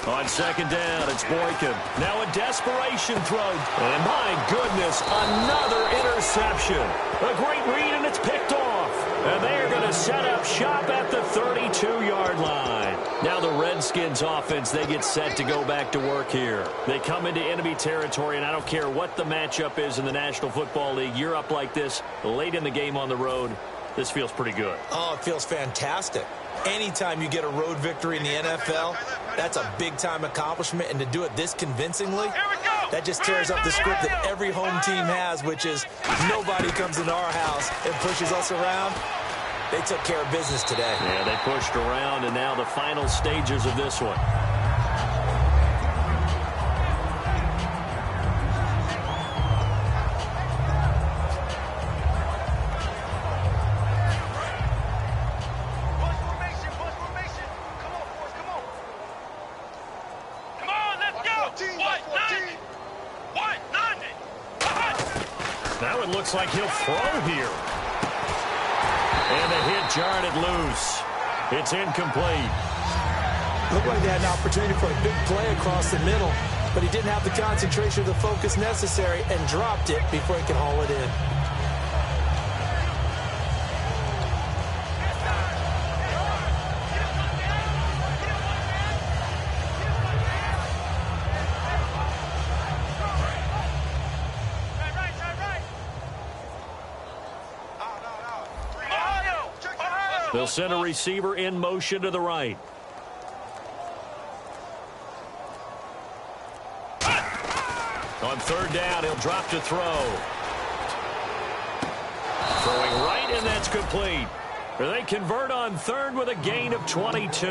On 2nd down, it's Boykin. Now a desperation throw. And my goodness, another interception. A great read, and it's picked off. And they are going to set up shop at the 32-yard line. Now the Redskins offense, they get set to go back to work here. They come into enemy territory, and I don't care what the matchup is in the National Football League. You're up like this late in the game on the road. This feels pretty good. Oh, it feels fantastic. Anytime you get a road victory in the NFL, that's a big-time accomplishment, and to do it this convincingly, that just tears up the script that every home team has, which is nobody comes into our house and pushes us around. They took care of business today. Yeah, they pushed around, and now the final stages of this one. Now it looks like he'll throw here. And the hit jarred it loose. It's incomplete. Looked like they had an opportunity for a big play across the middle, but he didn't have the concentration or the focus necessary and dropped it before he could haul it in. They'll send a receiver in motion to the right. On 3rd down, he'll drop to throw. Throwing right, and that's complete. They convert on 3rd with a gain of 22.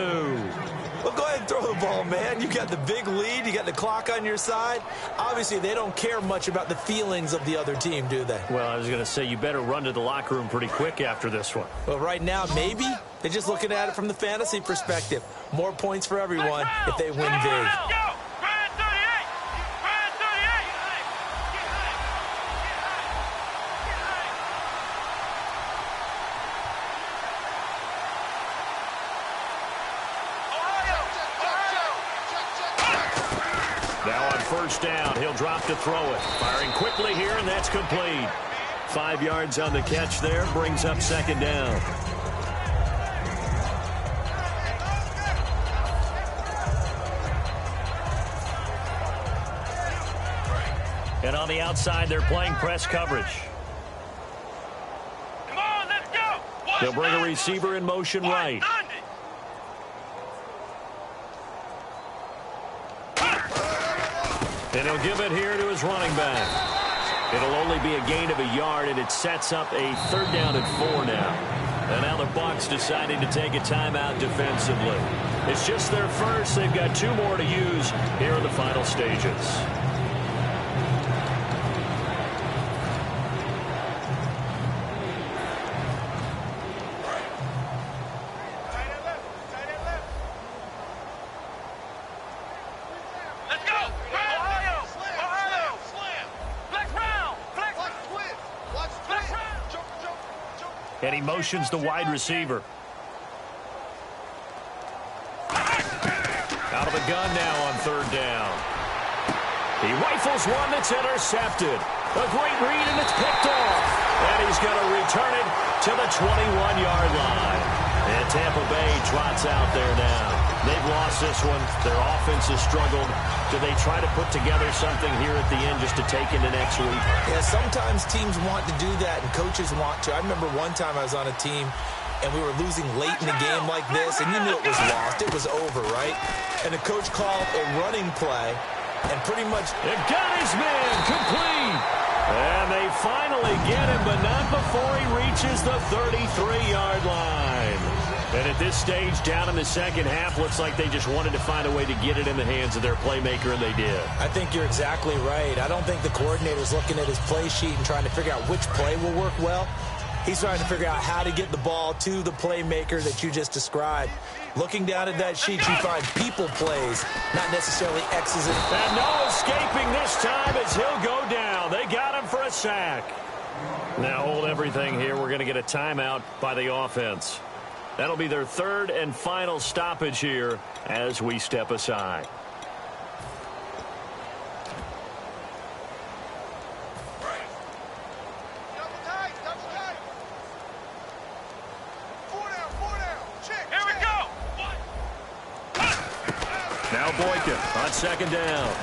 Well, go ahead and throw the ball, man. You got the big lead. You got the clock on your side. Obviously, they don't care much about the feelings of the other team, do they? Well, I was going to say you better run to the locker room pretty quick after this one. Well, right now, maybe. They're just looking at it from the fantasy perspective. More points for everyone if they win big. Now on first down, he'll drop to throw it. Firing quickly here, and that's complete. 5 yards on the catch there, brings up second down. And on the outside, they're playing press coverage. Come on, let's go. They'll bring a receiver in motion right. And he'll give it here to his running back. It'll only be a gain of a yard, and it sets up a third down and 4 now. And now the Bucs deciding to take a timeout defensively. It's just their first. They've got 2 more to use here in the final stages. And he motions the wide receiver. Out of the gun now on third down. He rifles one that's intercepted. A great read, and it's picked off. And he's going to return it to the 21-yard line. And Tampa Bay trots out there now. They've lost this one. Their offense has struggled. Do they try to put together something here at the end just to take into next week? Yeah, sometimes teams want to do that, and coaches want to. I remember one time I was on a team, and we were losing late in the game like this, and you knew it was lost. It was over, right? And the coach called a running play, and pretty much... It got his man complete. And they finally get him, but not before he reaches the 33-yard line. And at this stage, down in the second half, looks like they just wanted to find a way to get it in the hands of their playmaker, and they did. I think you're exactly right. I don't think the coordinator's looking at his play sheet and trying to figure out which play will work well. He's trying to figure out how to get the ball to the playmaker that you just described. Looking down at that sheet, you find people plays, not necessarily X's and... And no escaping this time as he'll go down. They got him for a sack. Now hold everything here. We're going to get a timeout by the offense. That'll be their third and final stoppage here as we step aside. Here we go. Now Boykin on second down.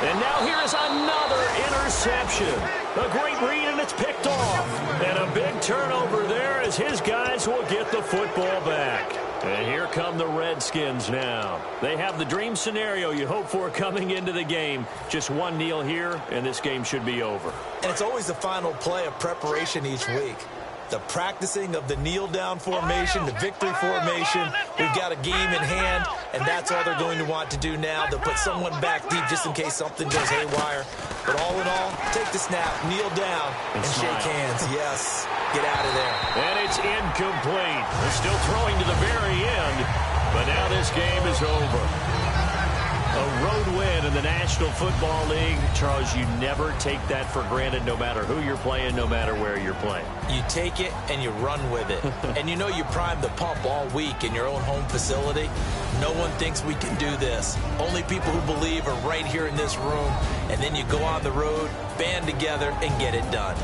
And now here's another interception. A great read, and it's picked off. And a big turnover there as his guys will get the football back. And here come the Redskins now. They have the dream scenario you hope for coming into the game. Just one kneel here, and this game should be over. And it's always the final play of preparation each week. The practicing of the kneel-down formation, the victory formation. We've got a game in hand, and that's all they're going to want to do now. They'll put someone back deep just in case something goes haywire. But all in all, take the snap, kneel down, and shake hands. Yes, get out of there. And it's incomplete. They're still throwing to the very end, but now this game is over. A road win in the National Football League. Charles, you never take that for granted no matter who you're playing, no matter where you're playing. You take it and you run with it. And you know you primed the pump all week in your own home facility. No one thinks we can do this. Only people who believe are right here in this room. And then you go on the road, band together, and get it done.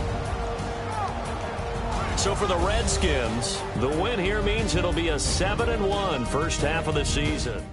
So for the Redskins, the win here means it'll be a 7-1 first half of the season.